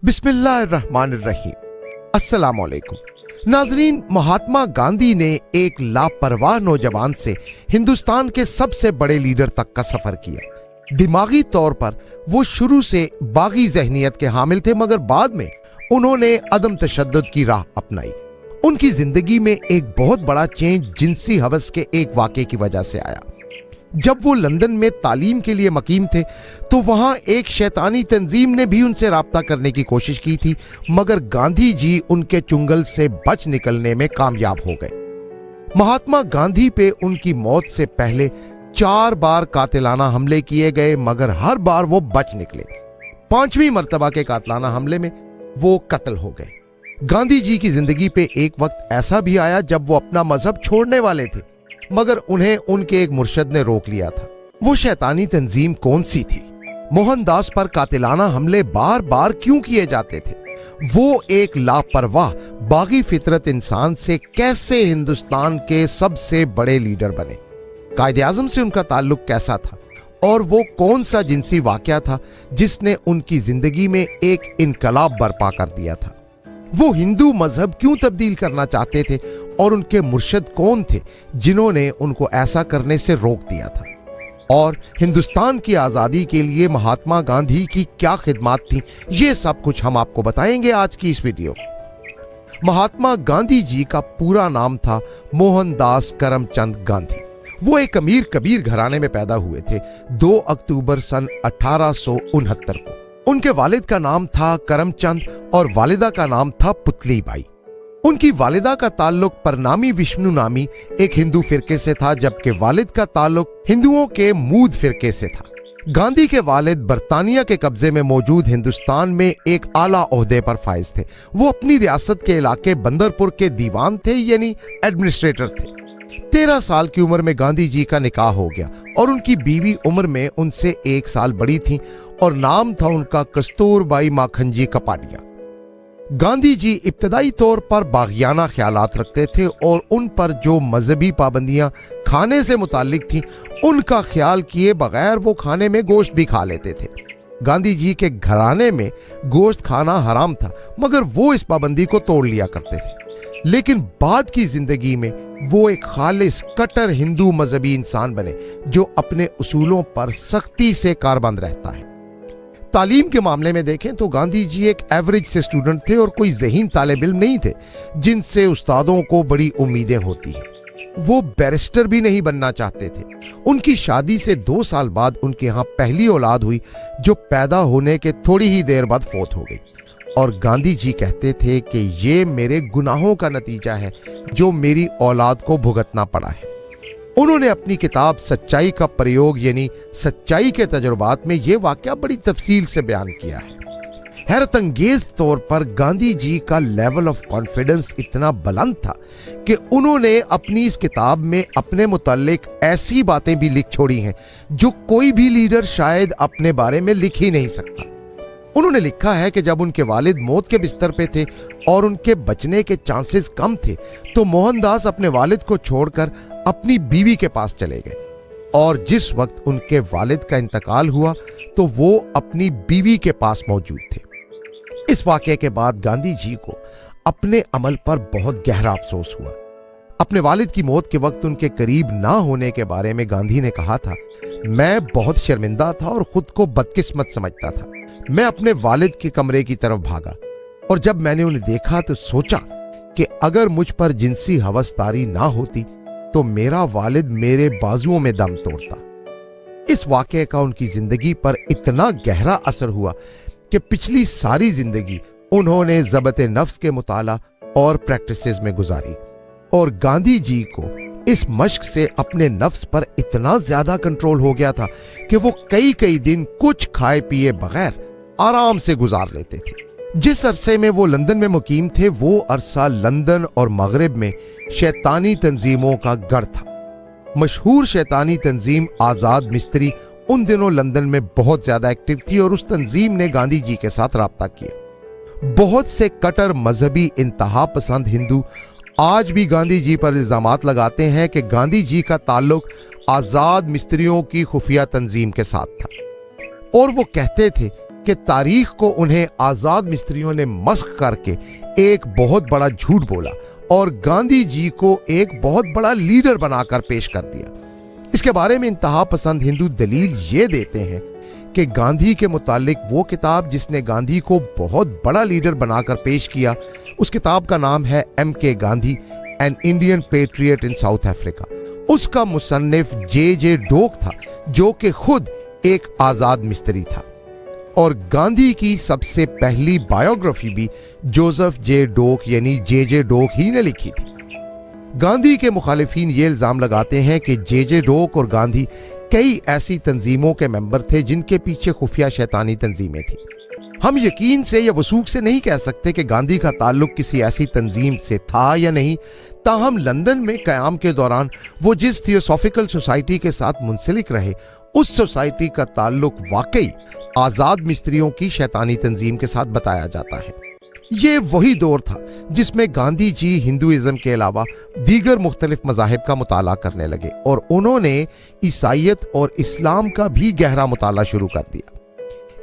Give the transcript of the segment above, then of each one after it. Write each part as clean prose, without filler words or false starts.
बिस्मिल्लाहिर्रहमानिर्रहीम। अस्सलाम वालेकुम नाजरीन। महात्मा गांधी ने एक लापरवाह नौजवान से हिंदुस्तान के सबसे बड़े लीडर तक का सफर किया। दिमागी तौर पर वो शुरू से बागी जहनियत के हामिल थे, मगर बाद में उन्होंने अदम तशद्दुद की राह अपनाई। उनकी जिंदगी में एक बहुत बड़ा चेंज जिनसी हवस के एक वाक़े की वजह से आया। जब वो लंदन में तालीम के लिए मकीम थे तो वहां एक शैतानी तंजीम ने भी उनसे राब्ता करने की कोशिश की थी, मगर गांधी जी उनके चुंगल से बच निकलने में कामयाब हो गए। महात्मा गांधी पे उनकी मौत से पहले 4 बार कातिलाना हमले किए गए, मगर हर बार वो बच निकले। 5वीं मर्तबा के कातिलाना हमले में वो कत्ल हो गए। गांधी जी की जिंदगी पे एक वक्त ऐसा भी आया जब वो अपना मजहब छोड़ने वाले थे, मगर उन्हें उनके एक मुर्शद ने रोक लिया था। वो शैतानी तंजीम कौन सी थी? मोहनदास पर कातिलाना हमले बार बार क्यों किए जाते थे? वो एक लापरवाह बागी फितरत इंसान से कैसे हिंदुस्तान के सबसे बड़े लीडर बने? कायदे आजम से उनका ताल्लुक कैसा था? और वो कौन सा जिनसी वाकया था जिसने उनकी जिंदगी में एक इनकलाब बर्पा कर दिया था? वो हिंदू मजहब क्यों तब्दील करना चाहते थे और उनके मुर्शद कौन थे जिन्होंने उनको ऐसा करने से रोक दिया था? और हिंदुस्तान की आज़ादी के लिए महात्मा गांधी की क्या खिदमत थी? ये सब कुछ हम आपको बताएंगे आज की इस वीडियो। महात्मा गांधी जी का पूरा नाम था मोहनदास करमचंद गांधी। वो एक अमीर कबीर घराने में पैदा हुए थे 2 अक्टूबर सन 1869 को। उनके वालिद का नाम था करमचंद और वालिदा का नाम था पुतली बाई। उनकी वालिदा का ताल्लुक परनामी विष्णु नामी एक हिंदू फिरके से था, जबकि वालिद का ताल्लुक हिंदुओं के मूद फिरके से था। गांधी के वालिद बरतानिया के कब्जे में मौजूद हिंदुस्तान में एक आला ओहदे पर फाइज थे। वो अपनी रियासत के इलाके बंदरपुर के दीवान थे, यानी एडमिनिस्ट्रेटर थे। 13 साल की उम्र में गांधी जी का निकाह हो गया और उनकी बीवी उम्र में उनसे 1 साल बड़ी थी और नाम था उनका कस्तूरबाई माखनजी कपाडिया। गांधी जी इब्तदाई तौर पर बागियाना ख्यालात रखते थे और उन पर जो मजहबी पाबंदियां खाने से मुताल्लिक थी उनका ख्याल किए बगैर वो खाने में गोश्त भी खा लेते थे। गांधी जी के घराने में गोश्त खाना हराम था, मगर वो इस पाबंदी को तोड़ लिया करते थे। लेकिन बाद की जिंदगी में वो एक खालिस कट्टर हिंदू मजहबी इंसान बने जो अपने उसूलों पर सख्ती से कारबंद रहता है। तालीम के मामले में देखें तो गांधी जी एक एवरेज से स्टूडेंट थे और कोई ज़हीन तालिब इल्म नहीं थे जिनसे उस्तादों को बड़ी उम्मीदें होती हैं। वो बैरिस्टर भी नहीं बनना चाहते थे। उनकी शादी से 2 साल बाद उनके यहाँ पहली औलाद हुई जो पैदा होने के थोड़ी ही देर बाद फौत हो गई। और गांधी जी कहते थे कि ये मेरे गुनाहों का नतीजा है जो मेरी औलाद को भुगतना पड़ा है। उन्होंने अपनी किताब सच्चाई का प्रयोग यानी सच्चाई के तजुर्बात में ये वाकया बड़ी तफसील से बयान किया है। हैरत अंगेज तौर पर गांधी जी का लेवल ऑफ कॉन्फिडेंस इतना बुलंद था कि उन्होंने अपनी इस किताब में अपने मुताल्लिक ऐसी बातें भी लिख छोड़ी हैं जो कोई भी लीडर शायद अपने बारे में लिख ही नहीं सकता। उन्होंने लिखा है कि जब उनके वालिद मौत के बिस्तर पे थे और उनके बचने के चांसेस कम थे तो मोहनदास अपने वालिद को छोड़कर अपनी बीवी के पास चले गए, और जिस वक्त उनके वालिद का इंतकाल हुआ तो वो अपनी बीवी के पास मौजूद थे। इस वाक़े के बाद गांधी जी को अपने अमल पर बहुत गहरा अफसोस हुआ। अपने वालिद की मौत के वक्त उनके करीब ना होने के बारे में गांधी ने कहा था, मैं बहुत शर्मिंदा था और खुद को बदकिस्मत समझता था। मैं अपने वालिद के कमरे की तरफ भागा और जब मैंने उन्हें देखा तो सोचा कि अगर मुझ पर जिनसी हवसदारी ना होती तो मेरा वालिद मेरे बाजुओं में दम तोड़ता। इस वाक़े का उनकी जिंदगी पर इतना गहरा असर हुआ कि पिछली सारी जिंदगी उन्होंने ज़बत नफ्स के मुताला और प्रैक्टिसेस में गुजारी, और गांधी जी को इस मश्क से अपने नफ्स पर इतना ज्यादा कंट्रोल हो गया था कि वो कई दिन कुछ खाए पिए बगैर आराम से गुजार लेते थे। जिस अरसे में वो लंदन में मुकीम थे वो अरसा लंदन और मगरिब में शैतानी तंजीमों का गढ़ था। मशहूर शैतानी तंजीम आज़ाद मिस्त्री उन दिनों लंदन में बहुत ज्यादा एक्टिव थी और उस तंजीम ने गांधी जी के साथ राब्ता किया। बहुत से कट्टर मजहबी इंतहा पसंद हिंदू आज भी गांधी जी पर इल्जामात लगाते हैं कि गांधी जी का ताल्लुक आज़ाद मिस्त्रियों की खुफिया तंजीम के साथ था, और वो कहते थे کہ تاریخ کو انہیں آزاد مصریوں نے مسخ کرके ایک بہت بڑا جھوٹ بولا اور گاندھی جی کو ایک بہت بڑا لیڈر بنا کر پیش کر دیا۔ اس کے بارے میں انتہا پسند ہندو دلیل یہ دیتے ہیں کہ گاندھی کے متعلق وہ کتاب جس نے گاندھی کو بہت بڑا لیڈر بنا کر پیش کیا، اس کتاب کا نام ہے M K Gandhi an Indian patriot in South Africa. اس کا مصنف جے ڈوک تھا جو کہ خود ایک آزاد مصری تھا، اور گاندھی کی سب سے پہلی بائیوگرافی بھی جوزف جے ڈوک یعنی جے ڈوک ہی نے لکھی تھی۔ گاندھی کے مخالفین یہ الزام لگاتے ہیں کہ جے ڈوک اور گاندھی کئی ایسی تنظیموں کے ممبر تھے جن کے پیچھے خفیہ شیطانی تنظیمیں تھیں۔ ہم یقین سے یا وثوق سے نہیں کہہ سکتے کہ گاندھی کا تعلق کسی ایسی تنظیم سے تھا یا نہیں، تاہم لندن میں قیام کے دوران وہ جس تھیوسافیکل سوسائٹی کے ساتھ منسلک رہے، اس سوسائٹی کا تعلق واقعی آزاد مصریوں کی شیطانی تنظیم کے ساتھ بتایا جاتا ہے۔ یہ وہی دور تھا جس میں گاندھی جی ہندوازم کے علاوہ دیگر مختلف مذاہب کا مطالعہ کرنے لگے، اور انہوں نے عیسائیت اور اسلام کا بھی گہرا مطالعہ شروع کر دیا۔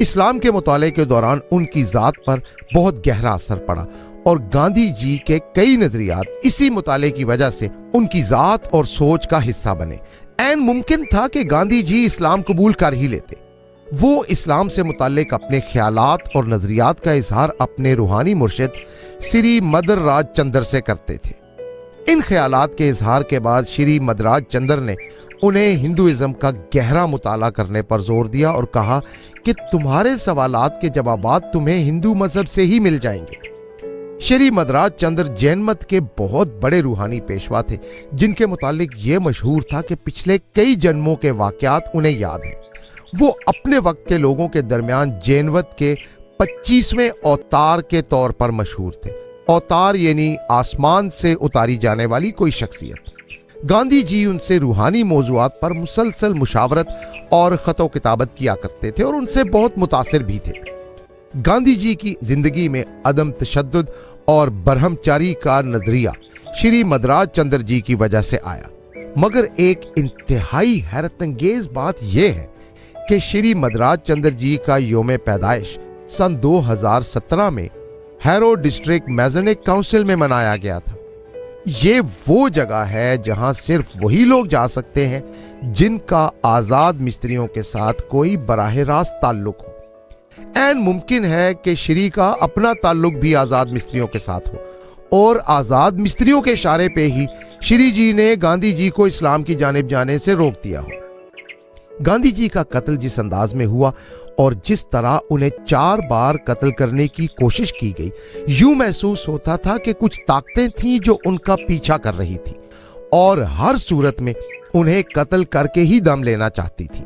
اسلام کے مطالعے کے دوران ان کی ذات پر بہت گہرا اثر پڑا، اور گاندھی جی کے کئی نظریات اسی مطالعے کی وجہ سے ان کی ذات اور سوچ کا حصہ بنے۔ عین ممکن تھا کہ گاندھی جی اسلام قبول کر ہی لیتے۔ وہ اسلام سے متعلق اپنے خیالات اور نظریات کا اظہار اپنے روحانی مرشد سری مدر راج چندر سے کرتے تھے۔ ان خیالات کے اظہار کے بعد شری مدراج چندر نے انہیں ہندوازم کا گہرا مطالعہ کرنے پر زور دیا اور کہا کہ تمہارے سوالات کے جوابات تمہیں ہندو مذہب سے ہی مل جائیں گے۔ شری مدراج چندر جین مت کے بہت بڑے روحانی پیشوا تھے، جن کے متعلق یہ مشہور تھا کہ پچھلے کئی جنموں کے واقعات انہیں یاد ہیں۔ وہ اپنے وقت کے لوگوں کے درمیان جین مت کے 25ویں اوتار کے طور پر مشہور تھے۔ اوتار یعنی آسمان سے اتاری جانے والی کوئی شخصیت۔ گاندھی جی ان سے روحانی موضوعات پر مسلسل مشاورت اور خط و کتابت کیا کرتے تھے اور ان سے بہت متاثر بھی تھے۔ گاندھی جی کی زندگی میں عدم تشدد اور برہمچاری کا نظریہ شری مدراج چندر جی کی وجہ سے آیا، مگر ایک انتہائی حیرت انگیز بات یہ ہے کہ شری مدراج چندر جی کا یوم پیدائش سن 2017 میں ہیرو ڈسٹرکٹ میزونک کاؤنسل میں منایا گیا تھا۔ یہ وہ جگہ ہے جہاں صرف وہی لوگ جا سکتے ہیں جن کا آزاد مصریوں کے ساتھ کوئی براہ راست تعلق ہو۔ عین ممکن ہے کہ شری کا اپنا تعلق بھی آزاد مصریوں کے ساتھ ہو، اور آزاد مصریوں کے اشارے پہ ہی شری جی نے گاندھی جی کو اسلام کی جانب جانے سے روک دیا ہو۔ گاندھی جی کا قتل جس انداز میں ہوا اور جس طرح انہیں 4 بار قتل کرنے کی کوشش کی گئی، یوں محسوس ہوتا تھا کہ کچھ طاقتیں تھیں جو ان کا پیچھا کر رہی تھی اور ہر صورت میں انہیں قتل کر کے ہی دم لینا چاہتی تھی۔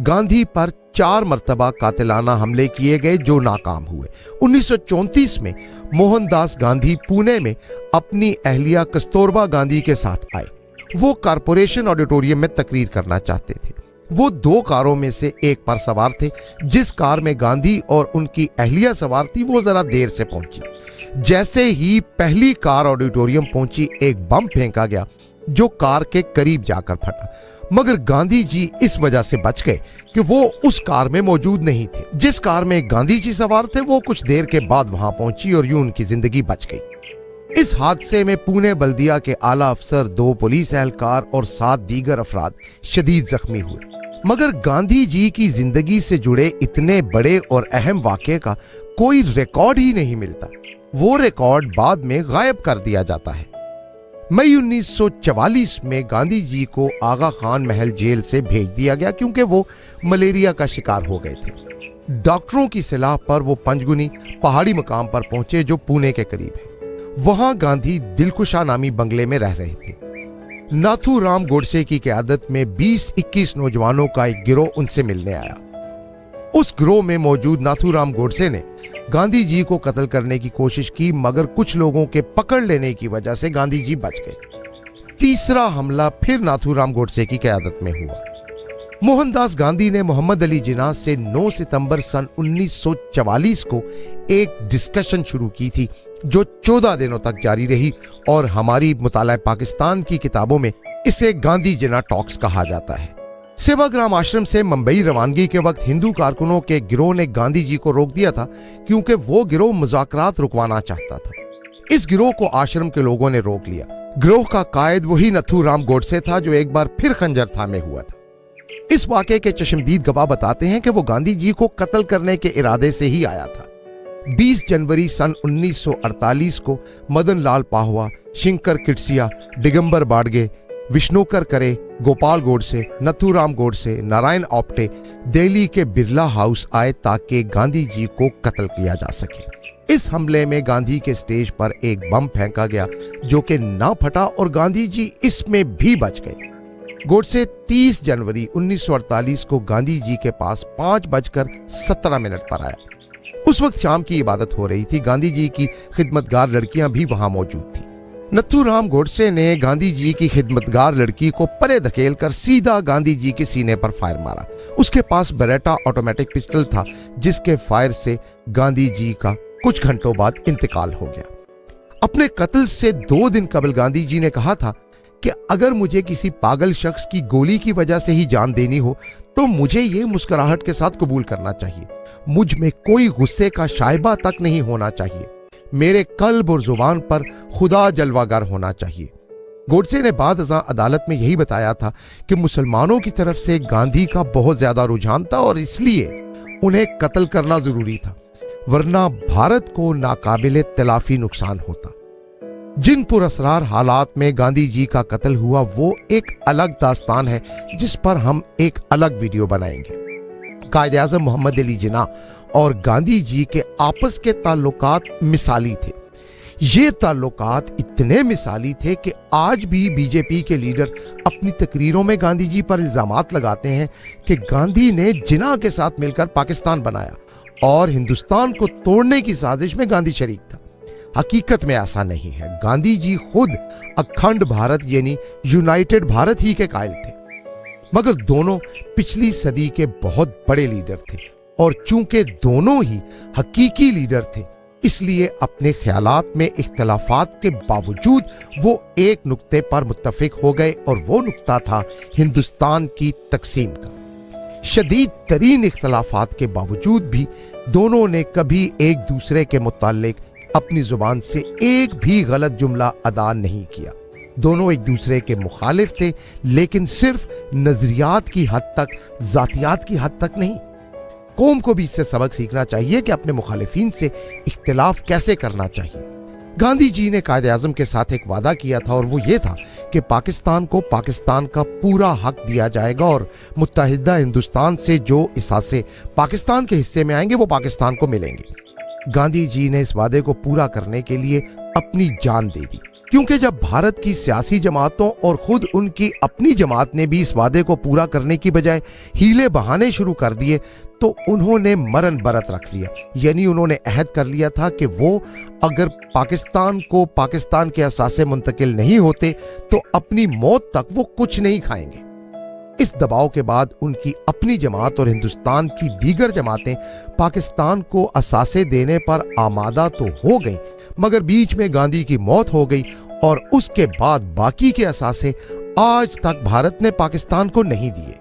گاندھی پر 4 مرتبہ قاتلانہ حملے کیے گئے جو ناکام ہوئے۔ 1934 میں موہن داس گاندھی پونے میں اپنی اہلیہ کستوربا گاندھی کے ساتھ آئے۔ وہ کارپوریشن آڈیٹوریم میں تقریر کرنا چاہتے تھے۔ وہ 2 کاروں میں سے ایک پر سوار تھے۔ جس کار میں گاندھی اور ان کی اہلیہ سوار تھی وہ ذرا دیر سے پہنچی۔ جیسے ہی پہلی کار آڈیٹوریم پہنچی، ایک بم پھینکا گیا جو کار کے قریب جا کر پھٹا، مگر گاندھی جی اس وجہ سے بچ گئے کہ وہ اس کار میں موجود نہیں تھے۔ جس کار میں گاندھی جی سوار تھے وہ کچھ دیر کے بعد وہاں پہنچی اور یوں ان کی زندگی بچ گئی۔ اس حادثے میں پونے بلدیہ کے اعلیٰ افسر، 2 پولیس اہلکار اور 7 دیگر افراد شدید زخمی ہوئے، مگر گاندھی جی کی زندگی سے جڑے اتنے بڑے اور اہم واقعے کا کوئی ریکارڈ ہی نہیں ملتا۔ وہ ریکارڈ بعد میں غائب کر دیا جاتا ہے۔ مئی 1944 میں گاندھی جی کو آغا خان محل جیل سے بھیج دیا گیا کیونکہ وہ ملیریا کا شکار ہو گئے تھے۔ ڈاکٹروں کی صلاح پر وہ پنجگنی پہاڑی مقام پر پہنچے جو پونے کے قریب ہے۔ وہاں گاندھی دلکشا نامی بنگلے میں رہ رہے تھے۔ ناتھو رام گوڈسے کی قیادت میں 20-21 نوجوانوں کا ایک گروہ ان سے ملنے آیا۔ اس گروہ میں موجود ناتھو رام گوڈسے نے گاندھی جی کو قتل کرنے کی کوشش کی، مگر کچھ لوگوں کے پکڑ لینے کی وجہ سے گاندھی جی بچ گئے۔ تیسرا حملہ پھر ناتھو رام گوڈسے کی قیادت میں ہوا۔ موہن داس گاندھی نے محمد علی جناح سے 9 ستمبر سن 1944 کو ایک ڈسکشن شروع کی تھی جو 14 دنوں تک جاری رہی، اور ہماری مطالعہ پاکستان کی کتابوں میں اسے گاندھی جناح ٹاکس کہا جاتا ہے۔ सेवाग्राम आश्रम से मुंबई रवानगी के वक्त हिंदू कारकुनों के गिरोह ने गांधी जी को रोक दिया था, क्योंकि वो गिरोह मुज़ाकरात रुकवाना चाहता था। इस गिरोह को आश्रम के लोगों ने रोक लिया। गिरोह का कायद वही नथुराम गोडसे था जो एक बार फिर खंजर थामे हुआ था। इस वाक़े के चश्मदीद गवाह बताते हैं कि वो गांधी जी को कत्ल करने के इरादे से ही आया था। 20 जनवरी सन 1948 को मदन लाल पाहवा, शंकर किटसिया, दिगंबर बाड़गे, विष्णुकर करे, गोपाल गोडसे, नथुराम गोडसे, नारायण आप्टे दिल्ली के बिरला हाउस आए ताकि गांधी जी को कत्ल किया जा सके। इस हमले में गांधी के स्टेज पर एक बम फेंका गया जो कि ना फटा और गांधी जी इसमें भी बच गए। गोडसे 30 जनवरी 1948 को गांधी जी के पास 5:17 पर आया। उस वक्त शाम की इबादत हो रही थी। गांधी जी की खिदमतगार लड़कियां भी वहां मौजूद थी। नथुराम गोडसे ने गांधी जी की खिदमतगार लड़की को परे धकेलकर सीधा गांधी जी के सीने पर फायर मारा। उसके पास बेरेटा ऑटोमेटिक पिस्टल था, जिसके फायर से गांधी जी का कुछ घंटों बाद इंतकाल हो गया। अपने कत्ल से 2 दिन कबल गांधी जी ने कहा था कि अगर मुझे किसी पागल शख्स की गोली की वजह से ही जान देनी हो तो मुझे ये मुस्कुराहट के साथ कबूल करना चाहिए। मुझ में कोई गुस्से का शायबा तक नहीं होना चाहिए। मेरे कल्ब और जुबान पर खुदा जलवागर होना चाहिए। गोडसे ने बाद अज़ां अदालत में यही बताया था कि मुसलमानों की तरफ से गांधी का बहुत ज्यादा रुझान था और इसलिए उन्हें कत्ल करना जरूरी था, वरना भारत को नाकाबिले तलाफी नुकसान होता। जिन पुरअसरार हालात में गांधी जी का कत्ल हुआ वो एक अलग दास्तान है, जिस पर हम एक अलग वीडियो बनाएंगे। कायदे आज़म मोहम्मद अली जिन्नाह और गांधी जी के आपस के ताल्लुकात मिसाली थे। ये ताल्लुकात इतने मिसाली थे कि आज भी बीजेपी के लीडर अपनी तकरीरों में गांधी जी पर इल्जामात लगाते हैं कि गांधी ने जिन्नाह के साथ मिलकर पाकिस्तान बनाया और हिंदुस्तान को तोड़ने की साजिश में गांधी शरीक था। हकीकत में ऐसा नहीं है। गांधी जी खुद अखंड भारत यानी यूनाइटेड भारत ही के कायल थे, मगर दोनों पिछली सदी के बहुत बड़े लीडर थे और चूंकि दोनों ही हकीकी लीडर थे, इसलिए अपने ख्यालात में इख्तलाफात के बावजूद वो एक नुक्ते पर मुत्तफिक हो गए और वो नुक्ता था हिंदुस्तान की तकसीम का। शदीद तरीन इख्तलाफात के बावजूद भी दोनों ने कभी एक दूसरे के मुताल्लिक अपनी जुबान से एक भी गलत जुमला अदा नहीं किया। दोनों एक दूसरे के मुखालिफ थे, लेकिन सिर्फ नजरियात की हद तक, जातियात की हद तक नहीं। कौम को भी इससे सबक सीखना चाहिए कि अपने मुखालिफिन से इख्तिलाफ कैसे करना चाहिए। गांधी जी ने कायदे आज़म के साथ एक वादा किया था और वो ये था कि पाकिस्तान को पाकिस्तान का पूरा हक दिया जाएगा और मुत्तहिदा हिंदुस्तान से जो इसासे पाकिस्तान के हिस्से में आएंगे वो पाकिस्तान को मिलेंगे। गांधी जी ने इस वादे को पूरा करने के लिए अपनी जान दे दी, क्योंकि जब भारत की सियासी जमातों और खुद उनकी अपनी जमात ने भी इस वादे को पूरा करने की बजाय हीले बहाने शुरू कर दिए तो उन्होंने मरण बरत रख लिया। यानी उन्होंने अहद कर लिया था कि वो अगर पाकिस्तान को पाकिस्तान के असासे मुंतकिल नहीं होते तो अपनी मौत तक वो कुछ नहीं खाएंगे। इस दबाव के बाद उनकी अपनी जमात और हिंदुस्तान की दीगर जमातें पाकिस्तान को असासे देने पर आमादा तो हो गई, मगर बीच में गांधी की मौत हो गई और उसके बाद बाकी के असासे आज तक भारत ने पाकिस्तान को नहीं दिए।